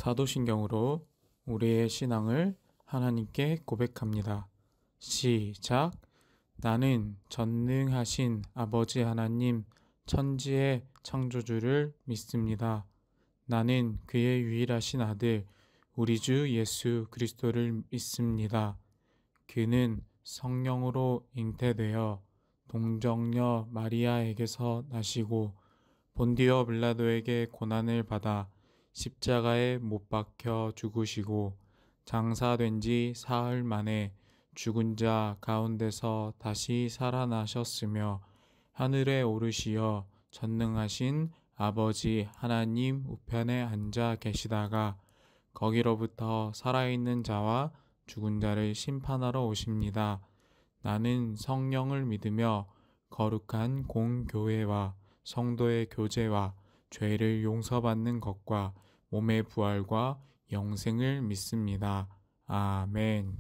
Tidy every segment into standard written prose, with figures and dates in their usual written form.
사도신경으로 우리의 신앙을 하나님께 고백합니다. 시작. 나는 전능하신 아버지 하나님 천지의 창조주를 믿습니다. 나는 그의 유일하신 아들 우리 주 예수 그리스도를 믿습니다. 그는 성령으로 잉태되어 동정녀 마리아에게서 나시고 본디오 빌라도에게 고난을 받아 십자가에 못 박혀 죽으시고 장사된 지 사흘 만에 죽은 자 가운데서 다시 살아나셨으며 하늘에 오르시어 전능하신 아버지 하나님 우편에 앉아 계시다가 거기로부터 살아있는 자와 죽은 자를 심판하러 오십니다. 나는 성령을 믿으며 거룩한 공교회와 성도의 교제와 죄를 용서받는 것과 몸의 부활과 영생을 믿습니다. 아멘.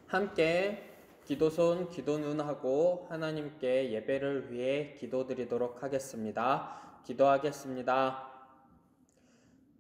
함께 기도손 기도눈 하고 하나님께 예배를 위해 기도드리도록 하겠습니다. 기도하겠습니다.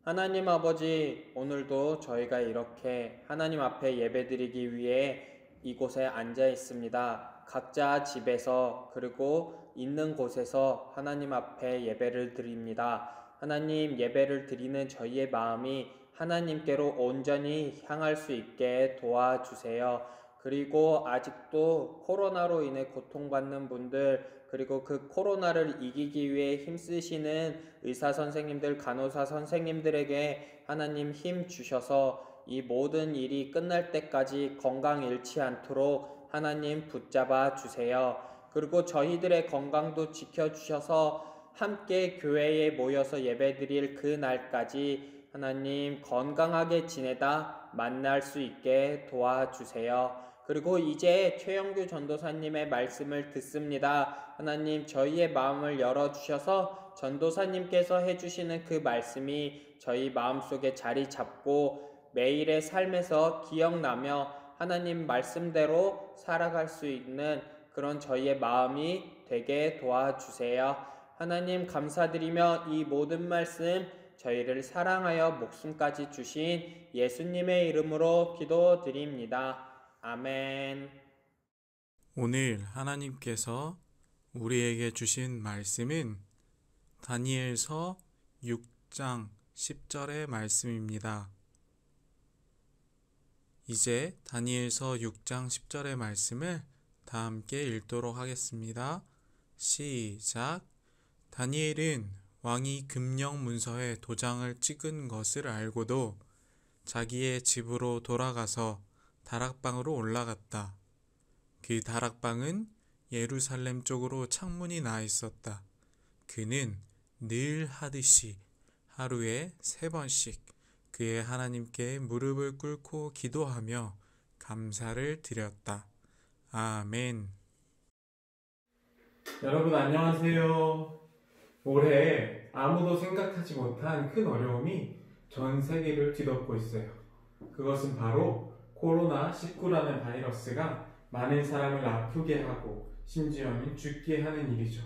하나님 아버지, 오늘도 저희가 이렇게 하나님 앞에 예배드리기 위해 이곳에 앉아 있습니다. 각자 집에서 그리고 있는 곳에서 하나님 앞에 예배를 드립니다. 하나님, 예배를 드리는 저희의 마음이 하나님께로 온전히 향할 수 있게 도와주세요. 그리고 아직도 코로나로 인해 고통받는 분들, 그리고 그 코로나를 이기기 위해 힘쓰시는 의사 선생님들, 간호사 선생님들에게 하나님 힘 주셔서 이 모든 일이 끝날 때까지 건강 잃지 않도록 하나님 붙잡아 주세요. 그리고 저희들의 건강도 지켜주셔서 함께 교회에 모여서 예배드릴 그 날까지 하나님 건강하게 지내다 만날 수 있게 도와주세요. 그리고 이제 최영규 전도사님의 말씀을 듣습니다. 하나님, 저희의 마음을 열어주셔서 전도사님께서 해주시는 그 말씀이 저희 마음속에 자리 잡고 매일의 삶에서 기억나며 하나님 말씀대로 살아갈 수 있는 그런 저희의 마음이 되게 도와주세요. 하나님, 감사드리며 이 모든 말씀 저희를 사랑하여 목숨까지 주신 예수님의 이름으로 기도드립니다. 아멘. 오늘 하나님께서 우리에게 주신 말씀은 다니엘서 6장 10절의 말씀입니다. 이제 다니엘서 6장 10절의 말씀을 다 함께 읽도록 하겠습니다. 시작. 다니엘은 왕이 금령 문서에 도장을 찍은 것을 알고도 자기의 집으로 돌아가서 다락방으로 올라갔다. 그 다락방은 예루살렘 쪽으로 창문이 나 있었다. 그는 늘 하듯이 하루에 3번씩 그의 하나님께 무릎을 꿇고 기도하며 감사를 드렸다. 아멘. 여러분 안녕하세요. 올해 아무도 생각하지 못한 큰 어려움이 전 세계를 뒤덮고 있어요. 그것은 바로 코로나19라는 바이러스가 많은 사람을 아프게 하고 심지어는 죽게 하는 일이죠.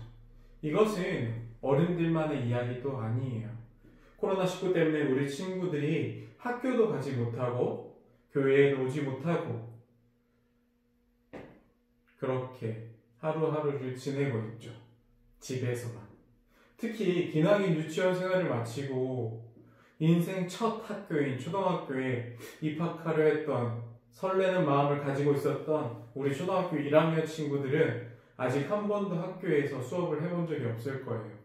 이것은 어른들만의 이야기도 아니에요. 코로나19 때문에 우리 친구들이 학교도 가지 못하고 교회에 오지 못하고 그렇게 하루하루를 지내고 있죠. 집에서만. 특히 기나긴 유치원 생활을 마치고 인생 첫 학교인 초등학교에 입학하려 했던 설레는 마음을 가지고 있었던 우리 초등학교 1학년 친구들은 아직 한 번도 학교에서 수업을 해본 적이 없을 거예요.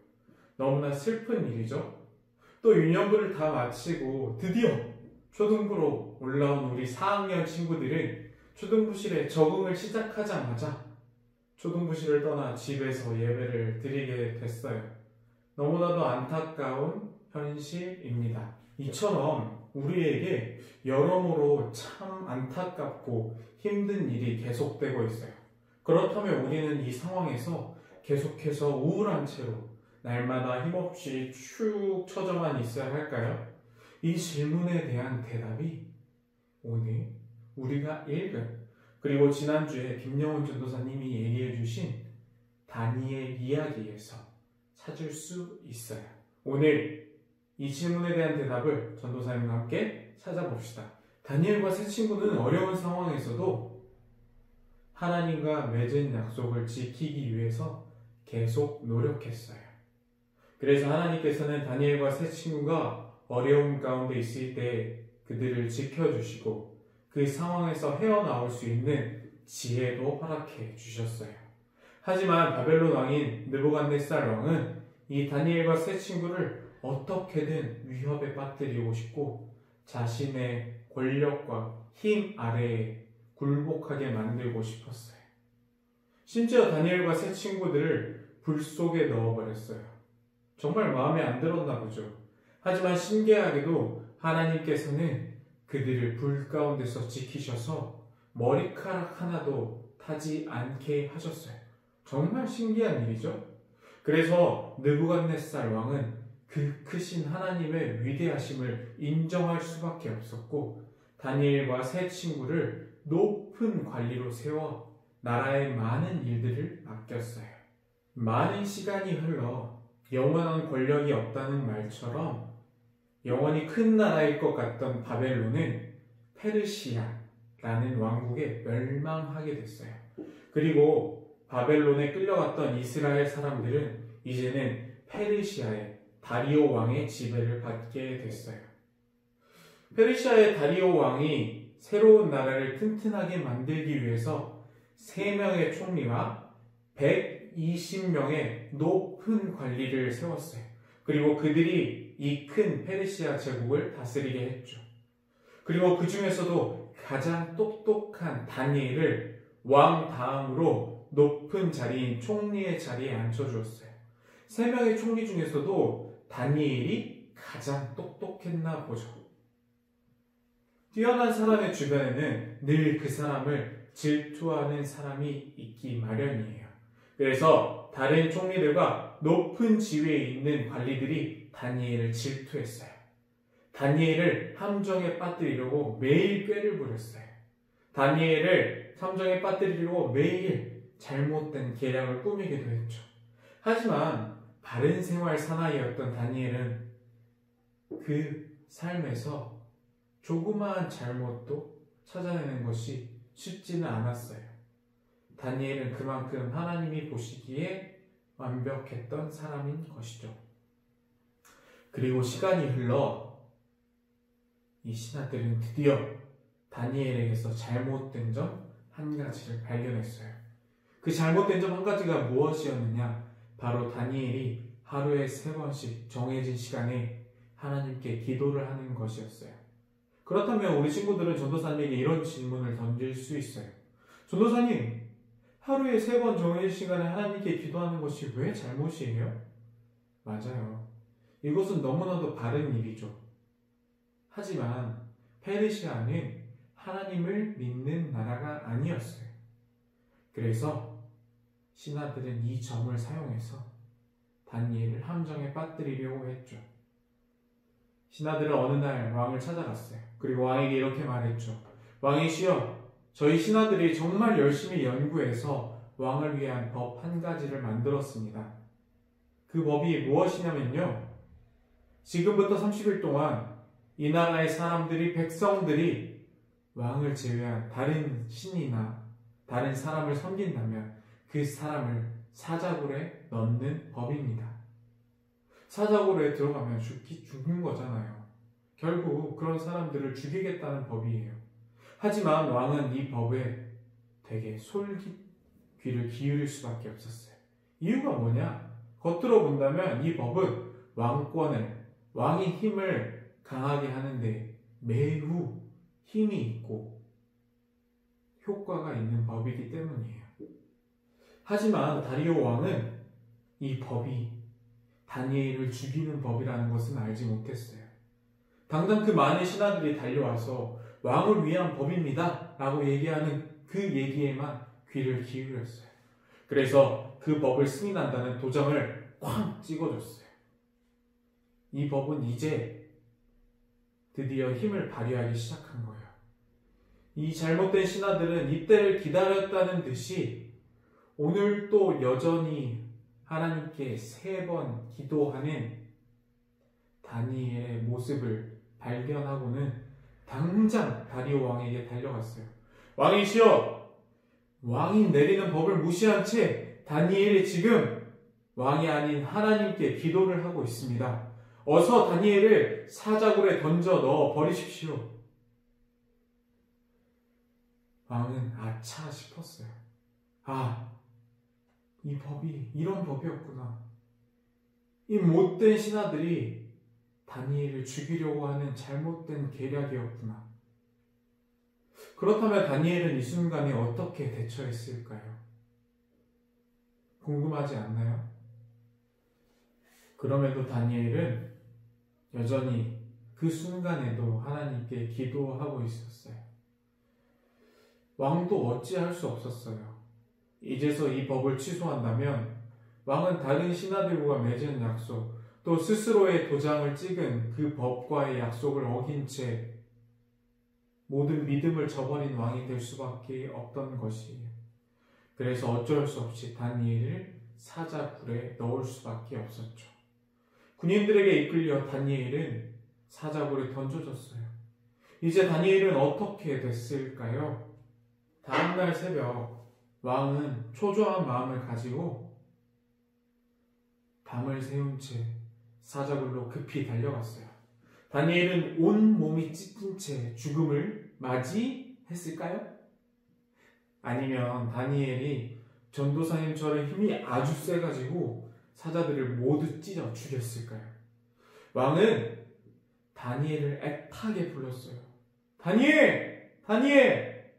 너무나 슬픈 일이죠. 또 유년부를 다 마치고 드디어 초등부로 올라온 우리 4학년 친구들은 초등부실에 적응을 시작하자마자 초등부실을 떠나 집에서 예배를 드리게 됐어요. 너무나도 안타까운 현실입니다. 이처럼 우리에게 여러모로 참 안타깝고 힘든 일이 계속되고 있어요. 그렇다면 우리는 이 상황에서 계속해서 우울한 채로 날마다 힘없이 축 처져만 있어야 할까요? 이 질문에 대한 대답이 오늘 우리가 읽은 그리고 지난주에 김영훈 전도사님이 얘기해 주신 다니엘 이야기에서 찾을 수 있어요. 오늘 이 질문에 대한 대답을 전도사님과 함께 찾아봅시다. 다니엘과 세 친구는 어려운 상황에서도 하나님과 맺은 약속을 지키기 위해서 계속 노력했어요. 그래서 하나님께서는 다니엘과 세 친구가 어려움 가운데 있을 때 그들을 지켜주시고 그 상황에서 헤어나올 수 있는 지혜도 허락해 주셨어요. 하지만 바벨론 왕인 느부갓네살 왕은 이 다니엘과 세 친구를 어떻게든 위협에 빠뜨리고 싶고 자신의 권력과 힘 아래에 굴복하게 만들고 싶었어요. 심지어 다니엘과 세 친구들을 불 속에 넣어버렸어요. 정말 마음에 안 들었나 보죠. 하지만 신기하게도 하나님께서는 그들을 불 가운데서 지키셔서 머리카락 하나도 타지 않게 하셨어요. 정말 신기한 일이죠. 그래서 느부갓네살 왕은 그 크신 하나님의 위대하심을 인정할 수밖에 없었고 다니엘과 세 친구를 높은 관리로 세워 나라의 많은 일들을 맡겼어요. 많은 시간이 흘러 영원한 권력이 없다는 말처럼 영원히 큰 나라일 것 같던 바벨론은 페르시아라는 왕국에 멸망하게 됐어요. 그리고 바벨론에 끌려갔던 이스라엘 사람들은 이제는 페르시아의 다리오 왕의 지배를 받게 됐어요. 페르시아의 다리오 왕이 새로운 나라를 튼튼하게 만들기 위해서 3명의 총리와 120명의 높은 관리를 세웠어요. 그리고 그들이 이 큰 페르시아 제국을 다스리게 했죠. 그리고 그 중에서도 가장 똑똑한 다니엘을 왕 다음으로 높은 자리인 총리의 자리에 앉혀주었어요. 3명의 총리 중에서도 다니엘이 가장 똑똑했나 보죠. 뛰어난 사람의 주변에는 늘 그 사람을 질투하는 사람이 있기 마련이에요. 그래서 다른 총리들과 높은 지위에 있는 관리들이 다니엘을 질투했어요. 다니엘을 함정에 빠뜨리려고 매일 꾀를 부렸어요. 다니엘을 함정에 빠뜨리려고 매일 잘못된 계략을 꾸미기도 했죠. 하지만 바른 생활 사나이였던 다니엘은 그 삶에서 조그마한 잘못도 찾아내는 것이 쉽지는 않았어요. 다니엘은 그만큼 하나님이 보시기에 완벽했던 사람인 것이죠. 그리고 시간이 흘러 이 신하들은 드디어 다니엘에게서 잘못된 점 한 가지를 발견했어요. 그 잘못된 점 한 가지가 무엇이었느냐? 바로 다니엘이 하루에 3번씩 정해진 시간에 하나님께 기도를 하는 것이었어요. 그렇다면 우리 친구들은 전도사님에게 이런 질문을 던질 수 있어요. 전도사님, 하루에 3번 정해진 시간에 하나님께 기도하는 것이 왜 잘못이에요? 맞아요. 이것은 너무나도 바른 일이죠. 하지만 페르시아는 하나님을 믿는 나라가 아니었어요. 그래서 신하들은 이 점을 사용해서 다니엘을 함정에 빠뜨리려고 했죠. 신하들은 어느 날 왕을 찾아갔어요. 그리고 왕에게 이렇게 말했죠. 왕이시여, 저희 신하들이 정말 열심히 연구해서 왕을 위한 법 한 가지를 만들었습니다. 그 법이 무엇이냐면요. 지금부터 30일 동안 이 나라의 사람들이, 백성들이 왕을 제외한 다른 신이나 다른 사람을 섬긴다면 그 사람을 사자굴에 넣는 법입니다. 사자굴에 들어가면 죽는 거잖아요. 결국 그런 사람들을 죽이겠다는 법이에요. 하지만 왕은 이 법에 되게 솔깃 귀를 기울일 수밖에 없었어요. 이유가 뭐냐? 겉으로 본다면 이 법은 왕의 힘을 강하게 하는데 매우 힘이 있고 효과가 있는 법이기 때문이에요. 하지만 다리오 왕은 이 법이 다니엘을 죽이는 법이라는 것은 알지 못했어요. 당장 그 많은 신하들이 달려와서 왕을 위한 법입니다 라고 얘기하는 그 얘기에만 귀를 기울였어요. 그래서 그 법을 승인한다는 도장을 쾅 찍어줬어요. 이 법은 이제 드디어 힘을 발휘하기 시작한 거예요. 이 잘못된 신하들은 이때를 기다렸다는 듯이 오늘 또 여전히 하나님께 3번 기도하는 다니엘의 모습을 발견하고는 당장 다리오 왕에게 달려갔어요. 왕이시여! 왕이 내리는 법을 무시한 채 다니엘이 지금 왕이 아닌 하나님께 기도를 하고 있습니다. 어서 다니엘을 사자굴에 던져 넣어 버리십시오. 왕은 아차 싶었어요. 아, 이 법이 이런 법이었구나. 이 못된 신하들이 다니엘을 죽이려고 하는 잘못된 계략이었구나. 그렇다면 다니엘은 이 순간에 어떻게 대처했을까요? 궁금하지 않나요? 그럼에도 다니엘은 여전히 그 순간에도 하나님께 기도하고 있었어요. 왕도 어찌할 수 없었어요. 이제서 이 법을 취소한다면 왕은 다른 신하들과 맺은 약속, 또 스스로의 도장을 찍은 그 법과의 약속을 어긴 채 모든 믿음을 저버린 왕이 될 수밖에 없던 것이에요. 그래서 어쩔 수 없이 다니엘을 사자굴에 넣을 수밖에 없었죠. 군인들에게 이끌려 다니엘은 사자굴에 던져졌어요. 이제 다니엘은 어떻게 됐을까요? 다음날 새벽 왕은 초조한 마음을 가지고 밤을 새운 채 사자굴로 급히 달려갔어요. 다니엘은 온 몸이 찢긴 채 죽음을 맞이했을까요? 아니면 다니엘이 전도사님처럼 힘이 아주 세가지고 사자들을 모두 찢어 죽였을까요? 왕은 다니엘을 애타게 불렀어요. 다니엘! 다니엘!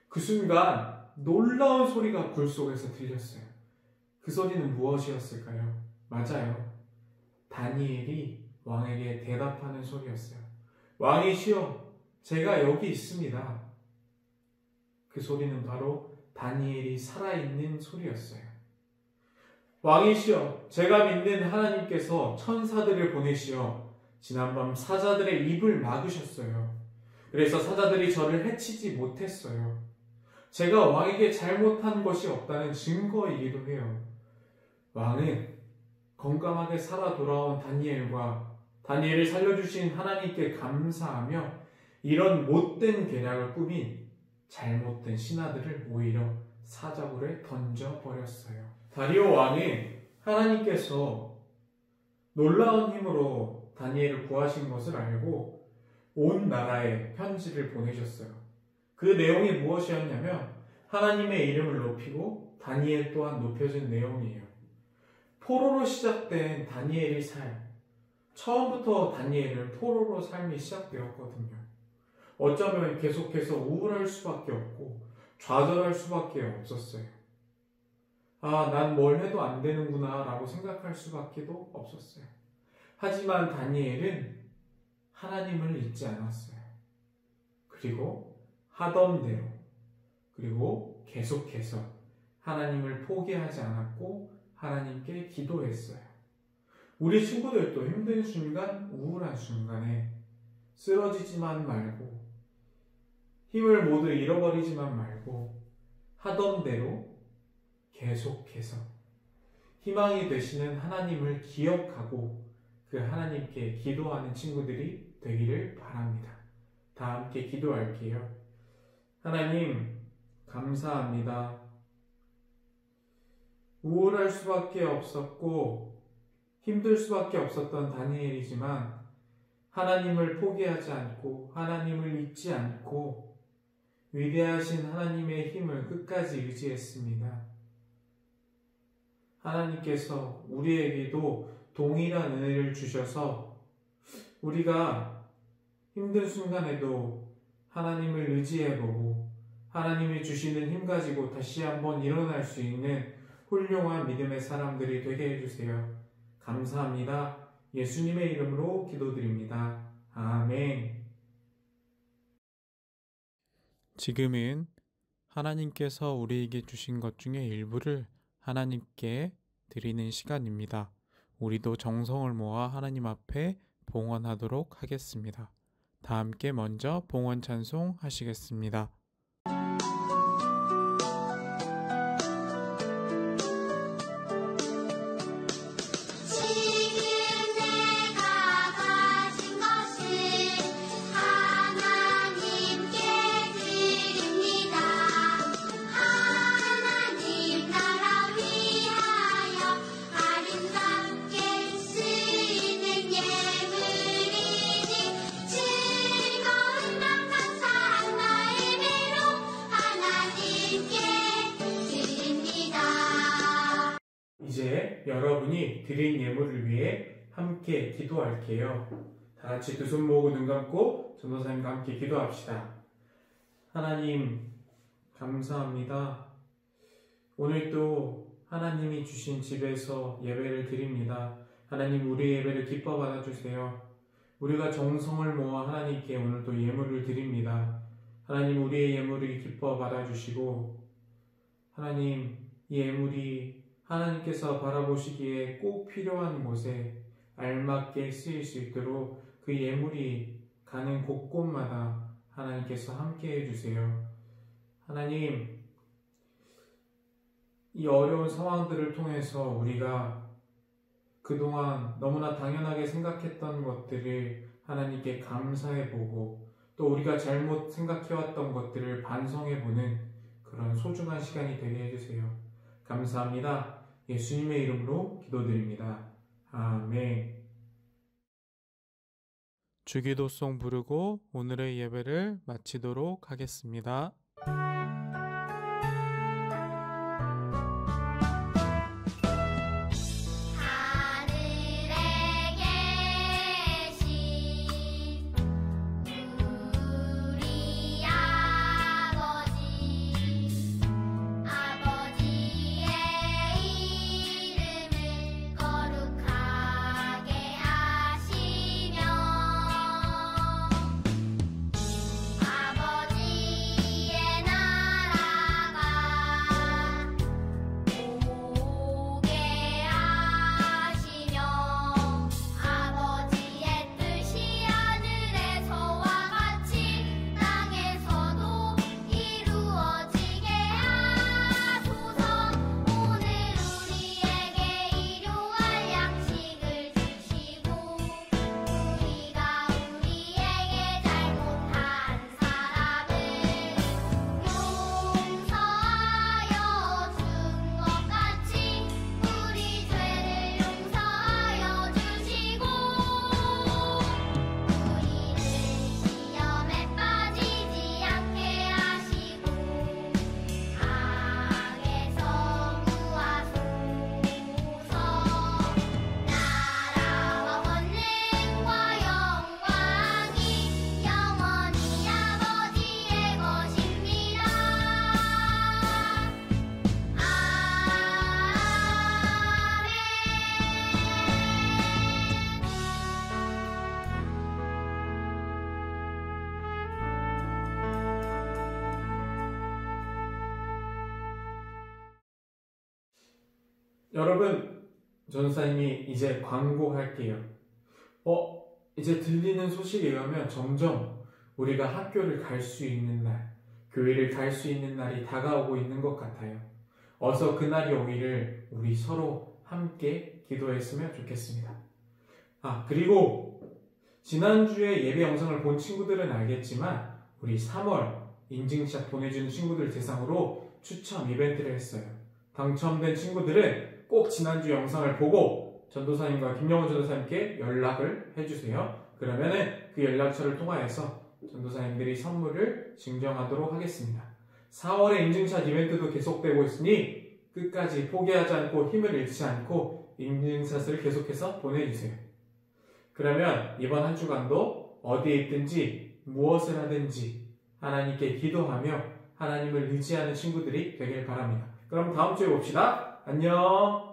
그 순간 놀라운 소리가 굴 속에서 들렸어요. 그 소리는 무엇이었을까요? 맞아요. 다니엘이 왕에게 대답하는 소리였어요. 왕이시여, 제가 여기 있습니다. 그 소리는 바로 다니엘이 살아있는 소리였어요. 왕이시여, 제가 믿는 하나님께서 천사들을 보내시어 지난밤 사자들의 입을 막으셨어요. 그래서 사자들이 저를 해치지 못했어요. 제가 왕에게 잘못한 것이 없다는 증거이기도 해요. 왕은 건강하게 살아 돌아온 다니엘과 다니엘을 살려주신 하나님께 감사하며 이런 못된 계략을 꾸민 잘못된 신하들을 오히려 사자굴에 던져버렸어요. 다리오 왕은 하나님께서 놀라운 힘으로 다니엘을 구하신 것을 알고 온 나라에 편지를 보내셨어요. 그 내용이 무엇이었냐면 하나님의 이름을 높이고 다니엘 또한 높여준 내용이에요. 포로로 시작된 다니엘의 삶. 처음부터 다니엘은 포로로 삶이 시작되었거든요. 어쩌면 계속해서 우울할 수밖에 없고 좌절할 수밖에 없었어요. 아, 난 뭘 해도 안 되는구나 라고 생각할 수밖에도 없었어요. 하지만 다니엘은 하나님을 잊지 않았어요. 그리고 하던 대로, 그리고 계속해서 하나님을 포기하지 않았고 하나님께 기도했어요. 우리 친구들도 힘든 순간, 우울한 순간에 쓰러지지만 말고 힘을 모두 잃어버리지만 말고 하던 대로 계속해서 희망이 되시는 하나님을 기억하고 그 하나님께 기도하는 친구들이 되기를 바랍니다. 다 함께 기도할게요. 하나님, 감사합니다. 우울할 수밖에 없었고 힘들 수밖에 없었던 다니엘이지만 하나님을 포기하지 않고 하나님을 잊지 않고 위대하신 하나님의 힘을 끝까지 의지했습니다. 하나님께서 우리에게도 동일한 은혜를 주셔서 우리가 힘든 순간에도 하나님을 의지해보고 하나님이 주시는 힘 가지고 다시 한번 일어날 수 있는 훌륭한 믿음의 사람들이 되게 해주세요. 감사합니다. 예수님의 이름으로 기도드립니다. 아멘. 지금은 하나님께서 우리에게 주신 것 중에 일부를 하나님께 드리는 시간입니다. 우리도 정성을 모아 하나님 앞에 봉헌하도록 하겠습니다. 다 함께 먼저 봉헌 찬송 하시겠습니다. 지금 내가 이제 여러분이 드린 예물을 위해 함께 기도할게요. 다 같이 두 손 모으고 눈 감고 전도사님과 함께 기도합시다. 하나님, 감사합니다. 오늘도 하나님이 주신 집에서 예배를 드립니다. 하나님, 우리 예배를 기뻐 받아주세요. 우리가 정성을 모아 하나님께 오늘도 예물을 드립니다. 하나님, 우리의 예물을 기뻐 받아주시고, 하나님, 이 예물이 하나님께서 바라보시기에 꼭 필요한 곳에 알맞게 쓰일 수 있도록 그 예물이 가는 곳곳마다 하나님께서 함께 해주세요. 하나님, 이 어려운 상황들을 통해서 우리가 그동안 너무나 당연하게 생각했던 것들을 하나님께 감사해보고 또 우리가 잘못 생각해왔던 것들을 반성해보는 그런 소중한 시간이 되게 해주세요. 감사합니다. 예수님의 이름으로 기도드립니다. 아멘. 주기도송 부르고 오늘의 예배를 마치도록 하겠습니다. 여러분, 전도사님이 이제 광고할게요. 이제 들리는 소식에 의하면 점점 우리가 학교를 갈 수 있는 날, 교회를 갈 수 있는 날이 다가오고 있는 것 같아요. 어서 그날이 오기를 우리 서로 함께 기도했으면 좋겠습니다. 그리고 지난주에 예배 영상을 본 친구들은 알겠지만 우리 3월 인증샷 보내주는 친구들 대상으로 추첨 이벤트를 했어요. 당첨된 친구들은 꼭 지난주 영상을 보고 전도사님과 김영원 전도사님께 연락을 해주세요. 그러면은 그 연락처를 통하여서 전도사님들이 선물을 증정하도록 하겠습니다. 4월에 인증샷 이벤트도 계속되고 있으니 끝까지 포기하지 않고 힘을 잃지 않고 인증샷을 계속해서 보내주세요. 그러면 이번 한 주간도 어디에 있든지 무엇을 하든지 하나님께 기도하며 하나님을 의지하는 친구들이 되길 바랍니다. 그럼 다음 주에 봅시다. 안녕.